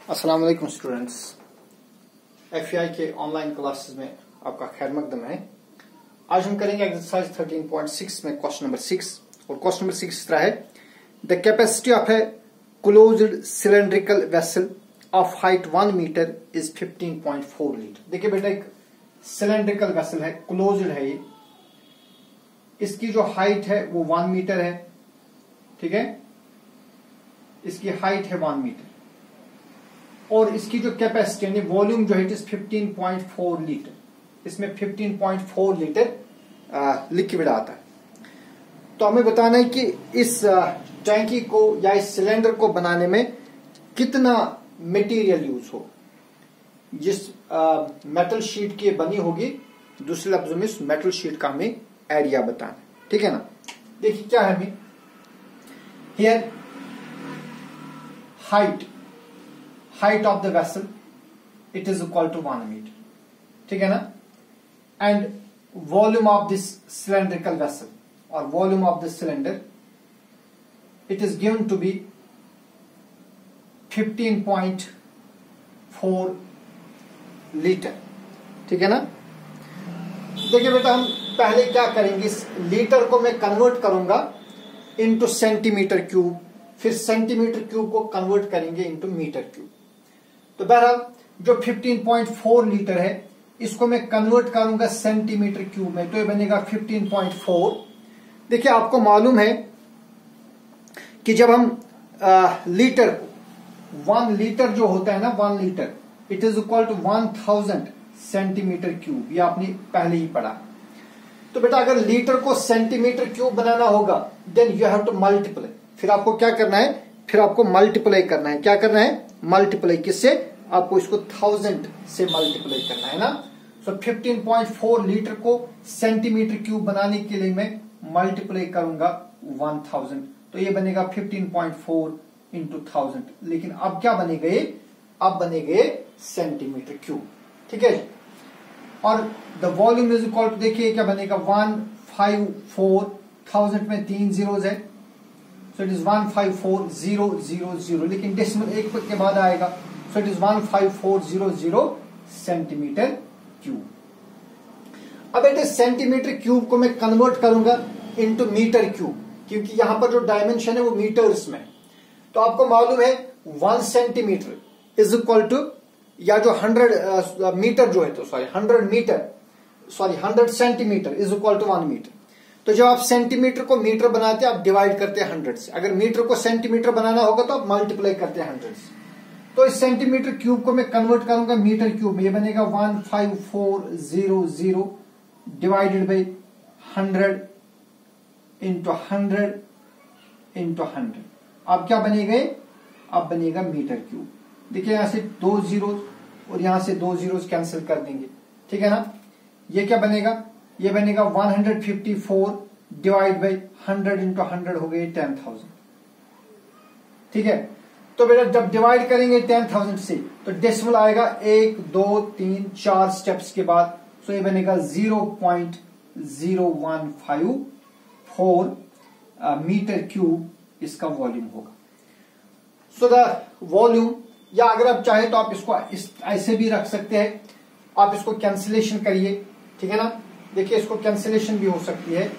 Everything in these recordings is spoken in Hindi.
अस्सलाम वालेकुम स्टूडेंट्स, एफआई के ऑनलाइन क्लासेस में आपका खैर मकदम है। आज हम करेंगे एक्सरसाइज 13.6 में क्वेश्चन नंबर 6 और क्वेश्चन नंबर 6 इस तरह है। The capacity of a closed cylindrical vessel of height 1 metre is 15.4 litre. देखिए बेटा, एक सिलेंड्रिकल वेसल है, क्लोज्ड है ये, इसकी जो हाइट है वो 1 मीटर है, ठीक है, इसकी हाइट है 1 मीटर और इसकी जो कैपेसिटी यानी वॉल्यूम जो है इट इज 15.4 लीटर। इसमें 15.4 लीटर लिक्विड आता है। तो हमें बताना है कि इस टैंकी को या इस सिलेंडर को बनाने में कितना मटेरियल यूज हो। जिस मेटल शीट की बनी होगी, दूसरे लफ्जों में इस मेटल शीट का हमें एरिया बताना है, ठीक है ना। देखिए क्या है हमें here, height of the vessel it is equal to 1 meter, ठीक है ना, and volume of this cylindrical vessel or volume of this cylinder it is given to be 15.4 litre, ठीक है ना। देखिए बेटा, हम पहले क्या करेंगे, इस लीटर को मैं कन्वर्ट करूंगा इनटू सेंटीमीटर क्यूब, फिर सेंटीमीटर क्यूब को कन्वर्ट करेंगे इनटू मीटर क्यूब। तो बहरहाल जो 15.4 लीटर है इसको मैं कन्वर्ट करूंगा सेंटीमीटर क्यूब में, तो ये बनेगा 15.4। देखिए आपको मालूम है कि जब हम लीटर को 1 लीटर जो होता है ना, 1 litre it is equal to 1000 centimetre cube, ये आपने पहले ही पढ़ा। तो बेटा अगर लीटर को सेंटीमीटर क्यूब बनाना होगा then you have to multiply. फिर आपको क्या करना है, फिर आपको मल्टीप्लाई करना है। क्या करना है, मल्टीप्लाई। किससे? आपको इसको 1000 से मल्टीप्लाई करना है ना। सो 15.4 लीटर को सेंटीमीटर क्यूब बनाने के लिए मैं मल्टीप्लाई करूंगा 1000, तो ये बनेगा 15.4 इंटू 1000। लेकिन अब क्या बनेगा ये, अब बनेगा सेंटीमीटर क्यूब, ठीक है। और the volume is equal to, देखिए क्या बनेगा 154,000 में 3 जीरोज है, सो इट इज 154,000, लेकिन डेसिमल एक के बाद आएगा, सो इट इज 15400 सेंटीमीटर क्यूब। अब बेटे सेंटीमीटर क्यूब को मैं कन्वर्ट करूंगा इनटू मीटर क्यूब, क्योंकि यहां पर जो डायमेंशन है वो मीटर्स में। तो आपको मालूम है 1 सेंटीमीटर इज इक्वल टू, या जो 100 मीटर जो है, तो sorry 100 centimetre is equal to 1 metre. तो जब आप सेंटीमीटर को मीटर बनाते हैं आप डिवाइड करते हैं 100 से। अगर मीटर को सेंटीमीटर बनाना होगा तो आप मल्टीप्लाई करते हैं 100 से। तो इस सेंटीमीटर क्यूब को मैं कन्वर्ट करूंगा मीटर क्यूब में, ये बनेगा 15400 डिवाइडेड बाई 100 इंटू 100 इंटू 100। अब क्या बनेगा, अब बनेगा मीटर क्यूब। देखिए यहां से 2 जीरोज और यहां से 2 जीरोज कैंसिल कर देंगे, ठीक है ना। ये क्या बनेगा, ये बनेगा 154 डिवाइड बाई 100 इंटू 100 हो गए 10,000, ठीक है। तो बेटा जब डिवाइड करेंगे 10,000 से तो डेसिमल आएगा 1 2 3 4 स्टेप्स के बाद, सो ये बनेगा 0.0154 मीटर क्यूब इसका वॉल्यूम होगा। सो द वॉल्यूम, या अगर आप चाहे तो आप इसको ऐसे भी रख सकते हैं, आप इसको कैंसिलेशन करिए, ठीक है ना। देखिए इसको कैंसिलेशन भी हो सकती है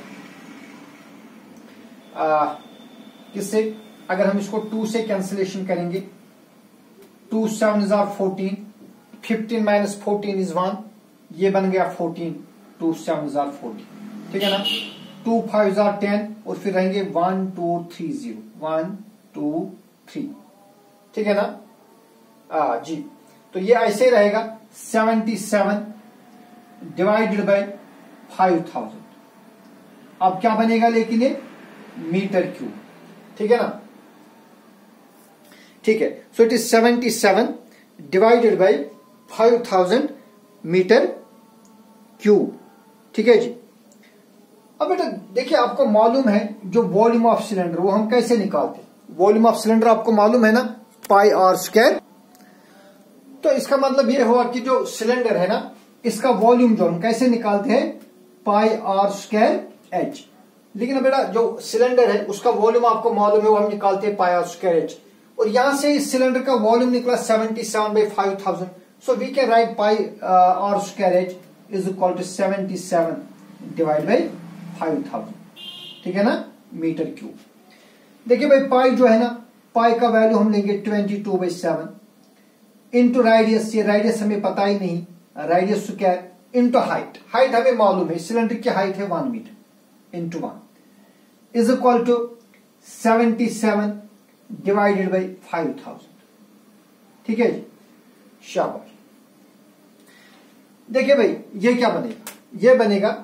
किससे, अगर हम इसको 2 से कैंसिलेशन करेंगे, 2 7 14, 15 माइनस 14 इज 1, ये बन गया 14, 2 7 14, ठीक है ना। 2 5 10 और फिर रहेंगे 1 2 3 0, 1 2 3, ठीक है ना। जी, तो ये ऐसे रहेगा 77 डिवाइडेड बाई 5000। अब क्या बनेगा, लेकिन ये मीटर क्यूब, ठीक है ना, ठीक है। So it is 77 divided by 5000 metre cube, ठीक है जी। अब बेटा देखिए आपको मालूम है जो वॉल्यूम ऑफ सिलेंडर वो हम कैसे निकालते हैं। वॉल्यूम ऑफ सिलेंडर आपको मालूम है ना, पाई आर स्क्वायर। तो इसका मतलब ये हुआ कि जो सिलेंडर है ना, इसका वॉल्यूम जो हम कैसे निकालते हैं, पाई आर स्क्वायर एच। लेकिन बेटा जो सिलेंडर है उसका वॉल्यूम आपको मालूम है, वो हम निकालते हैं पाई आर स्क्वायर एच। और यहां से इस सिलेंडर का वॉल्यूम निकला 77/5000. So we can write pi R square H is equal to 77 divide by 5000. ठीक है ना, मीटर क्यूब. देखिए भाई पाई जो है ना, पाई का वैल्यू हम लेंगे 22/7 इंटू रेडियस. ये रेडियस हमें पता ही नहीं, radius square into height. Height हमें मालूम है, सिलेंडर की हाइट है 1 metre into 1 is equal to 77 divided by 5000. ठीक है जी, शाबाश. देखिए भाई ये क्या बनेगा, ये बनेगा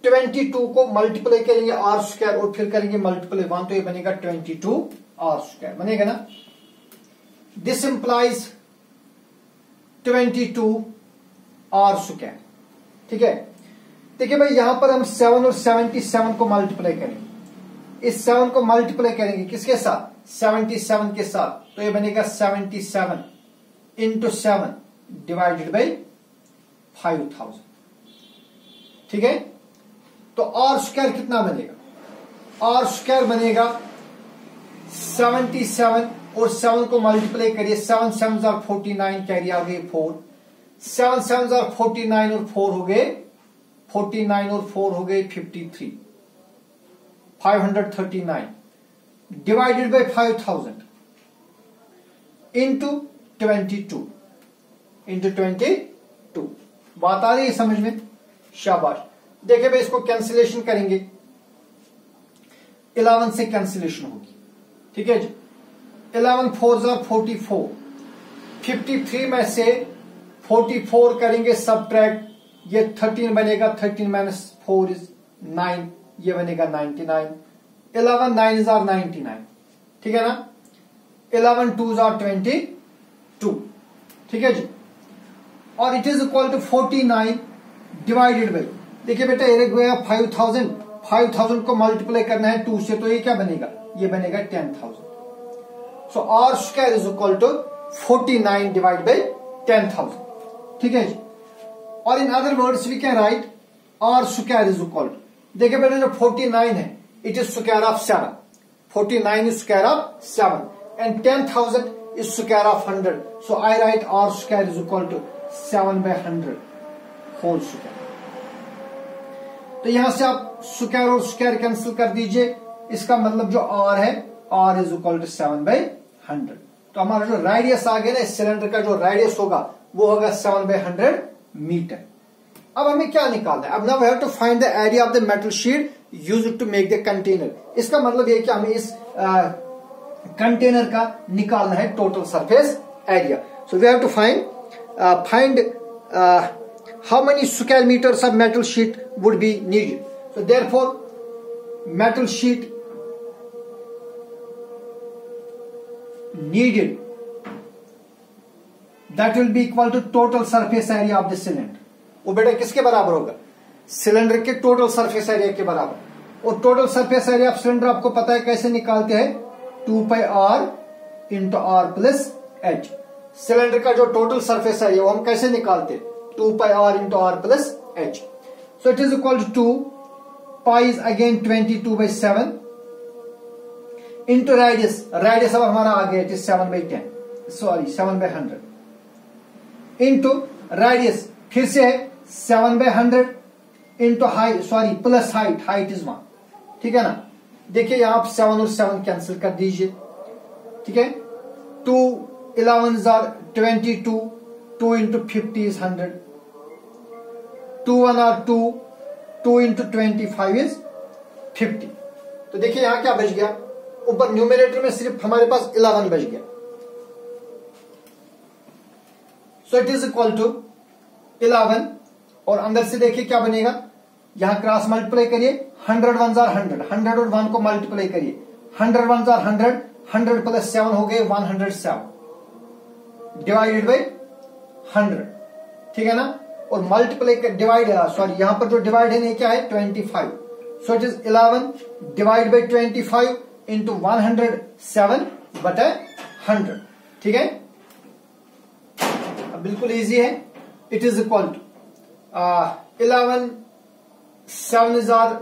22 को मल्टीप्लाई करेंगे आर स्क्वायर और फिर करेंगे मल्टीप्लाई 1, तो ये बनेगा 22 आर स्क्वायर बनेगा ना. This implies 22 r square. ठीक है. देखिए भाई यहां पर हम 7 और 77 को मल्टीप्लाई करेंगे. इस 7 को मल्टीप्लाई करेंगे किसके साथ, 77 के साथ, तो ये बनेगा 77 इंटू 7 डिवाइडेड बाई 5000. ठीक है. तो आर स्क्वायर कितना बनेगा, आर स्क्वायर बनेगा 77 और 7 को मल्टीप्लाई करिए, 7 7 are 49, कैरी आ गई 4, 7 7 are 49 और 4 हो गए 49 और 4 हो गए 53, 539 डिवाइडेड बाई 5000 इंटू 22 इंटू 22. बात आ रही है समझ में, शाबाश. देखिए भाई इसको कैंसिलेशन करेंगे, 11 से कैंसिलेशन होगी. ठीक है जी, 11 4 are 44, 53 में से 44 करेंगे सबट्रैक्ट, ये 13 बनेगा, 13 माइनस 4 इज 9, ये बनेगा 99. 11 9 are 99. ठीक है ना. 11 2 are 22. ठीक है जी. और it is equal to 49 divided by, देखिए बेटा ये गया 5000 को मल्टीप्लाई करना है 2 से, तो ये क्या बनेगा, ये बनेगा 10,000. So R square is equal to 49 divide by 10,000. ठीक है जी. और in other words we can write R square is equal to, देखिए बेटा जो 49 है it is square of 7, 49 is square of 7 and 10,000 is square of 100. So I write r square is equal to 7/100 whole square. तो यहां से आप स्क्वायर और स्क्वायर कैंसिल कर दीजिए, इसका मतलब जो r है r इज इक्वल टू 7/100. तो हमारा जो रेडियस आ गया ना, इस सिलेंडर का जो रेडियस होगा वो होगा 7/100 मीटर. अब हमें क्या निकालना है, अब now we have to find the area of the metal sheet used to make the container. इसका मतलब ये कि हमें इस कंटेनर का निकालना है total surface area. So we have to find how many square meters of metal sheet would be needed. So therefore metal sheet needed, that will be equal to total surface area of the cylinder. वो बेटा किसके बराबर होगा, सिलेंडर के टोटल सरफेस एरिया के बराबर. और total surface area of cylinder आपको पता है कैसे निकालते हैं, 2πr into r plus h. Cylinder का जो टोटल सरफेस एरिया वो हम कैसे निकालते हैं, 2πr into r plus h. So it is equal to 2. Pi is again 22/7 into radius. Radius अब हमारा आ गया, it is 7/10. Sorry, 7/100 into radius फिर से है 7/100 into height. Sorry, plus height. Height is 1. ठीक है ना. देखिए यहाँ आप 7 और 7 कैंसिल कर दीजिए. ठीक है. 2 11s are 22. 2 into 50 is 100. 2 1 are 2. 2 into 25 is 50. तो देखिए यहां क्या बच गया, ऊपर न्यूमरेटर में सिर्फ हमारे पास 11 बच गया. So it is equal to 11 और अंदर से देखिए क्या बनेगा, यहां क्रॉस मल्टीप्लाई करिए, 100 1s are 100, 100 और 1 को मल्टीप्लाई करिए, 100 1s are 100, 100 प्लस 7 हो गए 107 डिवाइडेड बाई 100. ठीक है ना. और मल्टीप्लाई डिवाइड, सॉरी यहां पर जो डिवाइड है क्या है 25. So it is 11 divide by 25 into 107/100. ठीक है. अब बिल्कुल इजी है. It is equal to 11 7s are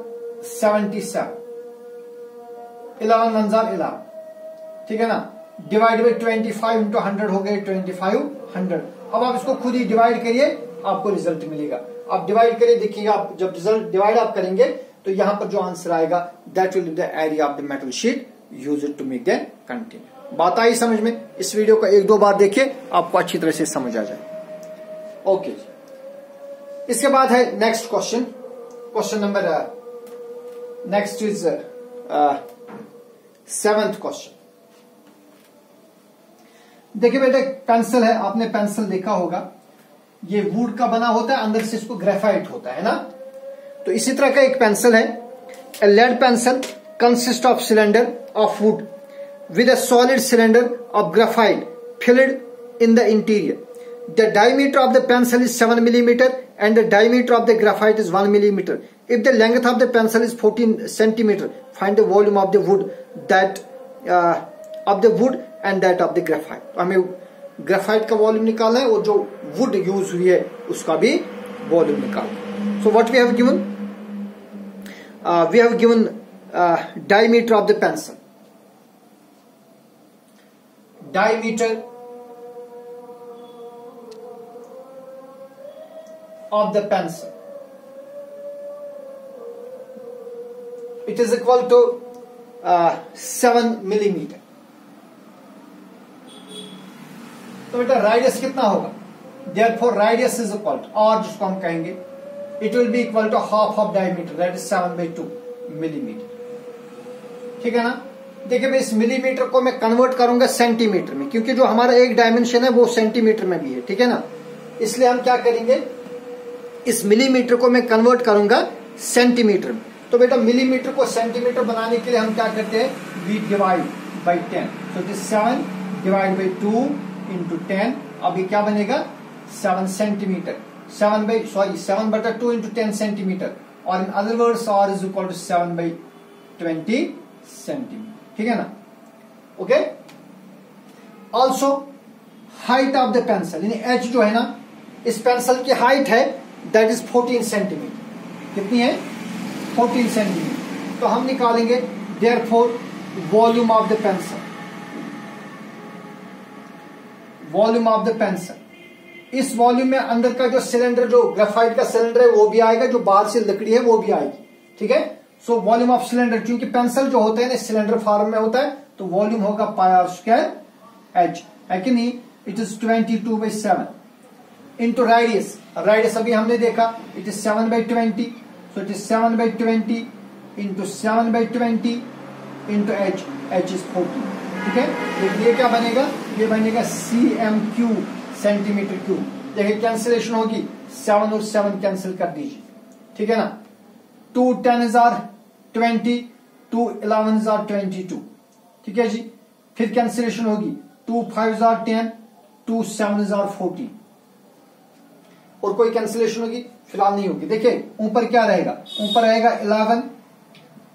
77, 11 1s are 11. ठीक है ना. डिवाइड बाई 25 इंटू 100 हो गए 2500। अब आप इसको खुद ही डिवाइड करिए, आपको रिजल्ट मिलेगा। आप डिवाइड करिए, देखिएगा आप जब रिजल्ट डिवाइड आप करेंगे तो यहां पर जो आंसर आएगा that will be the area of the metal sheet use it to make the container. बात आई समझ में? इस वीडियो को 1-2 बार देखिए, आपको अच्छी तरह से समझ आ जाए। ओके, इसके बाद है next question, question number next is 7th question. देखिए बेटे, पेंसिल है, आपने पेंसिल देखा होगा, ये वुड का बना होता है, अंदर से इसको ग्रेफाइट होता है ना। तो इसी तरह का एक पेंसिल है, a lead pencil consist of cylinder of wood with a solid cylinder of graphite filled in the interior. The diameter of the pencil is 7 millimeter and the diameter of the graphite is 1 millimeter. If the length of the pencil is 14 centimeter, find the volume of the wood that of the wood and that of the graphite. तो हमें ग्रेफाइट का वॉल्यूम निकालना है और जो वुड यूज हुई है उसका भी वॉल्यूम निकालना है। So what we have given? We have given diameter of the pencil. Diameter of the pencil, it is equal to 7 millimeter. तो बेटा राइडियस कितना होगा? Therefore radius is equal to, और जिसको हम कहेंगे it will be equal to half of diameter, that is 7/2 millimeter. ठीक है ना? देखिए मैं इस मिलीमीटर को मैं कन्वर्ट करूंगा सेंटीमीटर में, क्योंकि जो हमारा एक डायमेंशन है वो सेंटीमीटर में भी है, ठीक है ना। इसलिए हम क्या करेंगे, इस मिलीमीटर को मैं कन्वर्ट करूंगा सेंटीमीटर में। तो बेटा मिलीमीटर को सेंटीमीटर बनाने के लिए हम क्या करते हैं, वी डिवाइड बाई 10। तो it is 7 divide by 2 into 10। अब ये क्या बनेगा, 7 सेंटीमीटर, 7/2 इंटू 10 सेंटीमीटर, और in other words r is equal to 7/20 centimetre, ठीक है ना। Okay, also height of the pencil, यानी एच जो है ना, इस पेंसिल की हाइट है दैट इज 14 सेंटीमीटर। कितनी है, 14 सेंटीमीटर। तो हम निकालेंगे therefore volume of the pencil, volume of the pencil. इस वॉल्यूम में अंदर का जो सिलेंडर, जो ग्रेफाइट का सिलेंडर है वो भी आएगा, जो बाहर से लकड़ी है वो भी आएगी, ठीक है। सो वॉल्यूम ऑफ सिलेंडर, क्योंकि पेंसिल जो होता है ना सिलेंडर फॉर्म में होता है, तो वॉल्यूम होगा πr² एच, है कि नहीं। इट इज 22/7 इंटू राइडियस, राइडियस अभी हमने देखा it is 7/20, so it is 7/20 into 7/20 into H, H is 40, ठीक है। ये क्या बनेगा, ये बनेगा cm³ सेंटीमीटर क्यूब। देखिए कैंसिलेशन होगी, 7 और 7 कैंसिल कर दीजिए, ठीक है ना। 2 10 are 20, 2 11 are 22, ठीक है जी। फिर कैंसिलेशन होगी, 2 5 are 10, 2 7 are 14, और कोई कैंसिलेशन होगी फिलहाल नहीं होगी। देखिए ऊपर क्या रहेगा, ऊपर रहेगा 11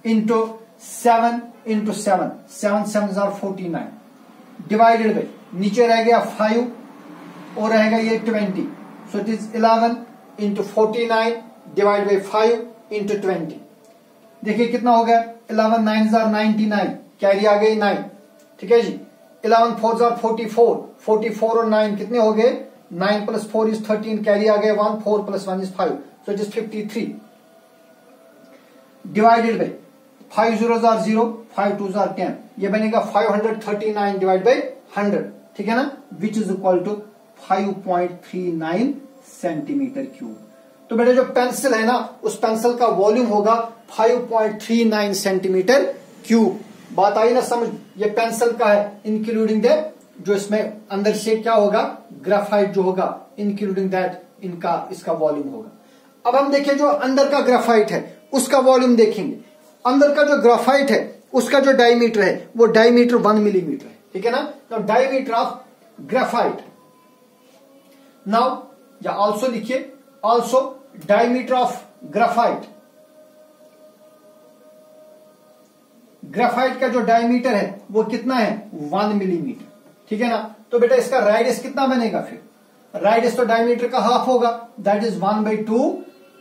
into 7 into 7, 7 7 are 49 divided by, नीचे रह गया 5 और रहेगा ये 20, so it is 11 into 49 divide by 5 into 20। देखिए कितना हो गया, 11 9 are 99, कैरी आ गई 9, ठीक है जी। 11 4 are 44, 44 और 9 कितने हो गए, 9 + 4 is 13, कैरी आ गया 1, 4 + 1 is 5, so it is 53 divided by 5 zeros are 0, 5 2s are 10, ये बनेगा 539 डिवाइड बाई 100, ठीक है ना, which is equal to 5.39 centimetre cube. तो बेटा जो पेंसिल है ना, उस पेंसिल का वॉल्यूम होगा 5.39 सेंटीमीटर क्यूब। बात आई ना समझ, ये पेंसिल का है इंक्लूडिंग द, जो इसमें अंदर से क्या होगा, ग्रेफाइट जो होगा, इंक्लूडिंग दैट इनका, इसका वॉल्यूम होगा। अब हम देखिए जो अंदर का ग्रेफाइट है उसका वॉल्यूम देखेंगे। अंदर का जो ग्रेफाइट है उसका जो डायमीटर है वो डायमीटर 1 मिलीमीटर है, ठीक है ना। तो डायमीटर ऑफ ग्रेफाइट, नाउ या ऑल्सो लिखिए, also diameter of graphite, graphite का जो डायमीटर है वो कितना है, 1 मिलीमीटर, ठीक है ना। तो बेटा इसका राइडियस कितना बनेगा, फिर राइडियस तो डायमीटर का हाफ होगा, दैट इज 1/2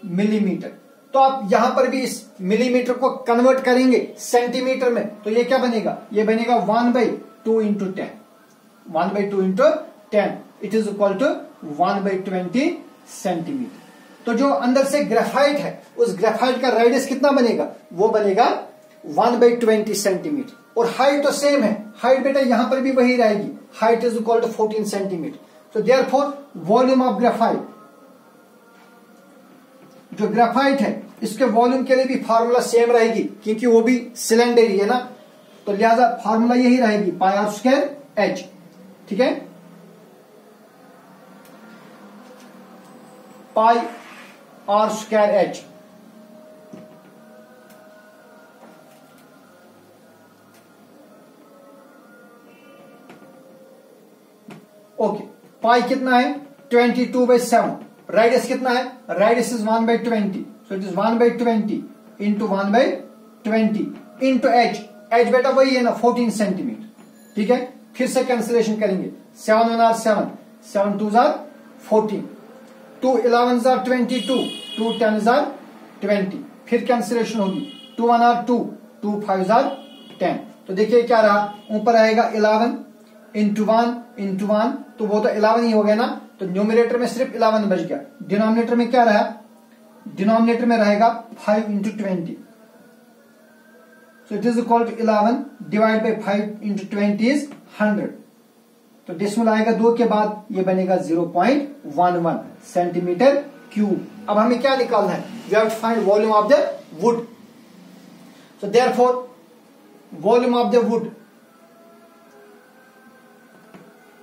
मिलीमीटर। तो आप यहां पर भी इस मिलीमीटर को कन्वर्ट करेंगे सेंटीमीटर में, तो ये क्या बनेगा, ये बनेगा 1/2 2 into 10, 1/2 into 10 it is equal to 1/20 centimetre. तो जो अंदर से ग्रेफाइट है उस ग्रेफाइट का रेडियस कितना बनेगा, वो बनेगा 1/20 सेंटीमीटर। और हाइट तो सेम है, हाइट बेटा यहां पर भी वही रहेगी, height is equal to 14 centimetre. तो देयरफॉर वॉल्यूम ऑफ ग्रेफाइट, जो ग्रेफाइट है इसके वॉल्यूम के लिए भी फार्मूला सेम रहेगी क्योंकि वो भी सिलेंडर ही है ना, तो लिहाजा फार्मूला यही रहेगी पाई आर स्क्वायर एच। ठीक है, पाई आर स्क्वायर एच। ओके, पाई कितना है 22/7, रेडियस कितना है, radius is 1/20, so it is 1/20 into 1/20 into H, H बेटा वही है ना 14 सेंटीमीटर। ठीक है, फिर से कैंसिलेशन करेंगे, 7 1 7, 7 2 14, 2 11 22, 2 10 20, फिर कैंसिलेशन होगी, 2 1 2, 2 5 10। तो देखिए क्या रहा, ऊपर आएगा 11 इंटू 1 इंटू 1, तो वो तो 11 ही हो गया ना, तो न्यूमरेटर में सिर्फ 11 बच गया। डिनोमिनेटर में क्या रहा, डिनोमिनेटर में रहेगा 5 into 20, so it is equal to 11 divide by 5 into 20 is 100। तो डेसिमल आएगा 2 के बाद, ये बनेगा 0.11 सेंटीमीटर क्यूब। अब हमें क्या निकालना है, we have to find volume of the wood. So therefore volume of the wood,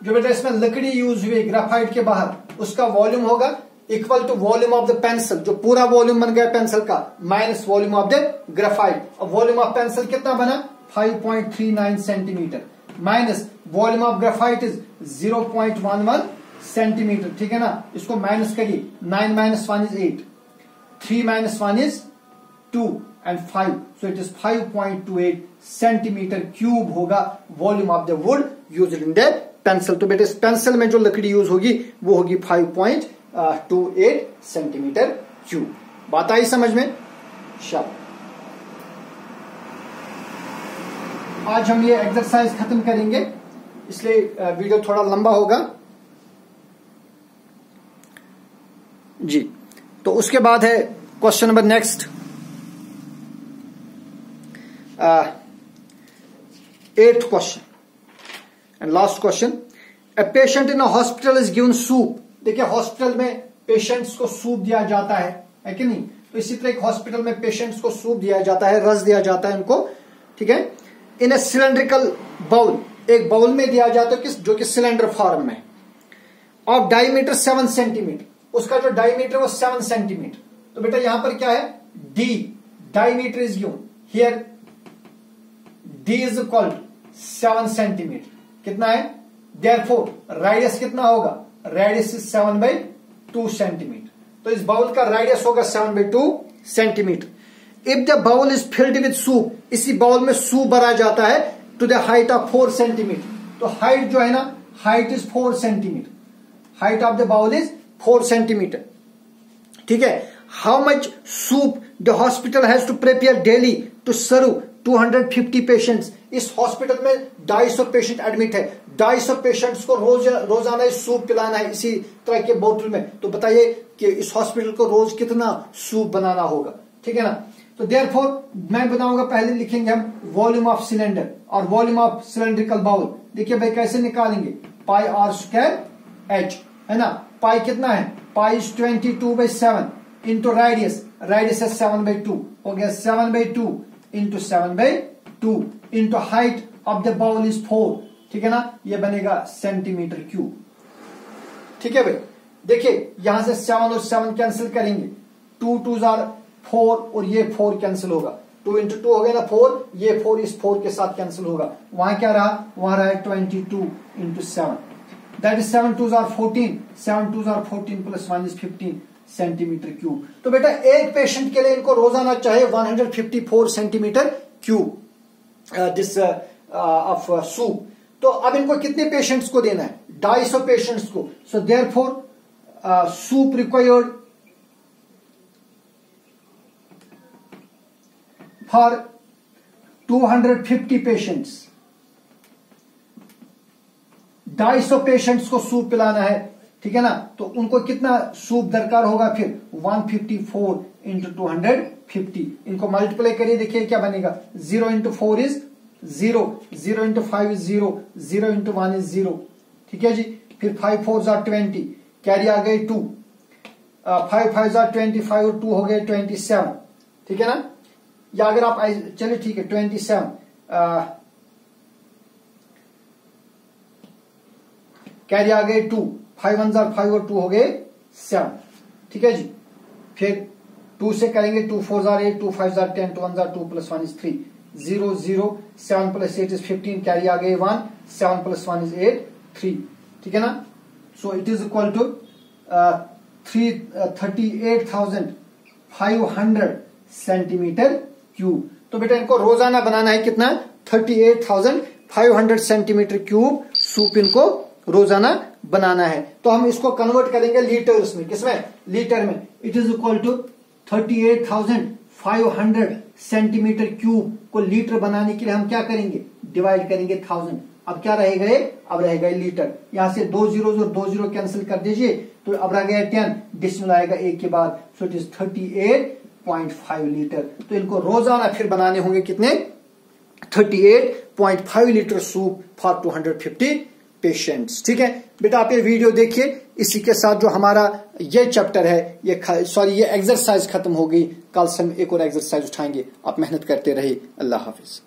जो बेटा इसमें लकड़ी यूज हुई ग्रेफाइट के बाहर, उसका वॉल्यूम होगा equal to volume of the pencil, जो पूरा वॉल्यूम बन गया पेंसिल का, minus volume of the graphite. अब वॉल्यूम ऑफ पेंसिल कितना बना 5.39 centimetre, minus volume of graphite is 0.11 centimetre. ठीक है ना, इसको माइनस करिए, 9 - 1 is 8, 3 - 1 is 2 and 5, so it is 5.28 centimetre cube होगा volume of the wood used in the pencil. तो बेटे इस पेंसिल में जो लकड़ी यूज होगी वो होगी 5.28 सेंटीमीटर क्यूब। बात आई समझ में? शाबाश। आज हम ये एक्सरसाइज खत्म करेंगे, इसलिए वीडियो थोड़ा लंबा होगा जी। तो उसके बाद है question number next 8th question and last question. A patient in a hospital is given soup. देखिए हॉस्पिटल में पेशेंट्स को सूप दिया जाता है कि नहीं, तो इसी तरह एक हॉस्पिटल में पेशेंट्स को सूप दिया जाता है, रस दिया जाता है उनको। ठीक है, इन ए सिलेंड्रिकल बाउल, एक बाउल में दिया जाता है जो कि सिलेंडर फॉर्म में, ऑफ डायमीटर 7 सेंटीमीटर, उसका जो डायमीटर वो 7 सेंटीमीटर। तो बेटा यहां पर क्या है, D diameter is given here, D is equal 7 centimetre, कितना है, देयरफॉर रेडियस कितना होगा, रेडियस इज 7/2 सेंटीमीटर। तो इस बाउल का रेडियस होगा 7/2 centimetre. If the bowl is filled with soup, इसी बाउल में सूप भरा जाता है, to the height of 4 centimetre, तो हाइट जो है ना, height is 4 centimetre, height of the bowl is 4 centimetre. ठीक है, how much soup the hospital has to prepare daily to serve 250 patients. इस हॉस्पिटल में 250 पेशेंट एडमिट है, 250 पेशेंट्स को रोजाना सूप पिलाना है इसी तरह के बोतल में। तो बताइए कि इस हॉस्पिटल को रोज कितना सूप बनाना होगा। ठीक है ना, तो देयरफॉर मैं बताऊंगा, पहले लिखेंगे हम वॉल्यूम ऑफ सिलेंडर और वॉल्यूम ऑफ सिलेंड्रिकल बाउल। देखिए भाई कैसे निकालेंगे, पाई आर स्क्वायर एच है ना, पाई कितना है, pi is 22/7 into radius, radius है 7/2, हो गया 7/2 into 7/2 into height of the bowl is 4। ठीक है ना, ये बनेगा सेंटीमीटर क्यूब। ठीक है भाई, देखिए यहां से 7 और 7 कैंसिल करेंगे, 2 2 4 और ये 4 कैंसिल होगा, 2 इंटू 2 हो गया ना 4, ये 4 इस 4 के साथ कैंसिल होगा। वहां क्या रहा, वहां रहा 22 into 7, that is 7 2 14, 7 2 14 plus 1 is 15 centimetre cube. तो बेटा एक पेशेंट के लिए इनको रोजाना चाहे 154 centimetre cube this of soup. तो अब इनको कितने पेशेंट्स को देना है, 250 पेशेंट्स को। So therefore soup required for 250 patients, 250 patients को सूप पिलाना है, ठीक है ना, तो उनको कितना सूप दरकार होगा, फिर 154 इंटू 250, इनको मल्टीप्लाई करिए, देखिए क्या बनेगा, 0 into 4 is 0, 0 into 5 is 0, 0 into 1 is 0, ठीक है जी। फिर 5 4 जार 20, कैरी आ गए 2, 5 5 जार 25 और 2 हो गए 27, ठीक है ना। या अगर आप चलिए ठीक है 27, कैरी आ गए 2, 5 1 जार 5 और 2 हो गए 7, ठीक है जी। फिर 2 से करेंगे, 2 4 जार 8, 2 5 जार 10, 2 1 जार 2 plus 1 is 3, 0 0, 7 plus 8 is 15, carry आ गए 1, 7 प्लस 1 इज 8, 3, ठीक है ना। So it is equal to 38,500 centimetre cube. तो बेटा इनको रोजाना बनाना है कितना, 38,500 सेंटीमीटर क्यूब सूप इनको रोजाना बनाना है। तो हम इसको कन्वर्ट करेंगे लीटर्स में, किसमें, लीटर में। It is equal to 38,500 centimetre cube को लीटर बनाने के लिए हम क्या करेंगे, डिवाइड करेंगे 1000। अब क्या रह गए, अब रह गए लीटर, यहां से 2 zeros और 2 0 कैंसिल कर दीजिए, तो अब रह गया 10, डिसिमल आएगा एक के बाद, सो इट इज 38.5 लीटर। तो इनको रोजाना फिर बनाने होंगे कितने, 38.5 लीटर सूप फॉर 250 पेशेंट्स, ठीक है बेटा। आप ये वीडियो देखिए, इसी के साथ जो हमारा ये चैप्टर है, ये एक्सरसाइज खत्म हो गई। कल से हम एक और एक्सरसाइज उठाएंगे। आप मेहनत करते रहिए। अल्लाह हाफिज।